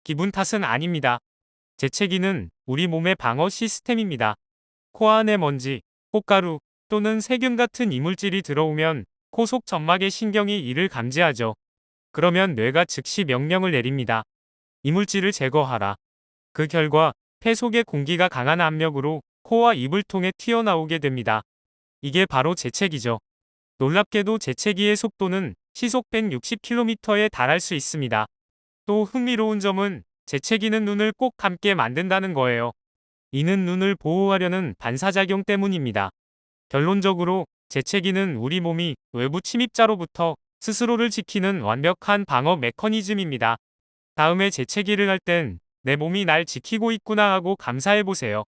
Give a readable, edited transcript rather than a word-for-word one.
기분 탓은 아닙니다. 재채기는 우리 몸의 방어 시스템입니다. 코 안에 먼지, 꽃가루 또는 세균 같은 이물질이 들어오면 코 속 점막의 신경이 이를 감지하죠. 그러면 뇌가 즉시 명령을 내립니다. 이물질을 제거하라. 그 결과 폐 속의 공기가 강한 압력으로 코와 입을 통해 튀어나오게 됩니다. 이게 바로 재채기죠. 놀랍게도 재채기의 속도는 시속 160km에 달할 수 있습니다. 또 흥미로운 점은 재채기는 눈을 꼭 감게 만든다는 거예요. 이는 눈을 보호하려는 반사작용 때문입니다. 결론적으로 재채기는 우리 몸이 외부 침입자로부터 스스로를 지키는 완벽한 방어 메커니즘입니다. 다음에 재채기를 할 땐 내 몸이 날 지키고 있구나 하고 감사해 보세요.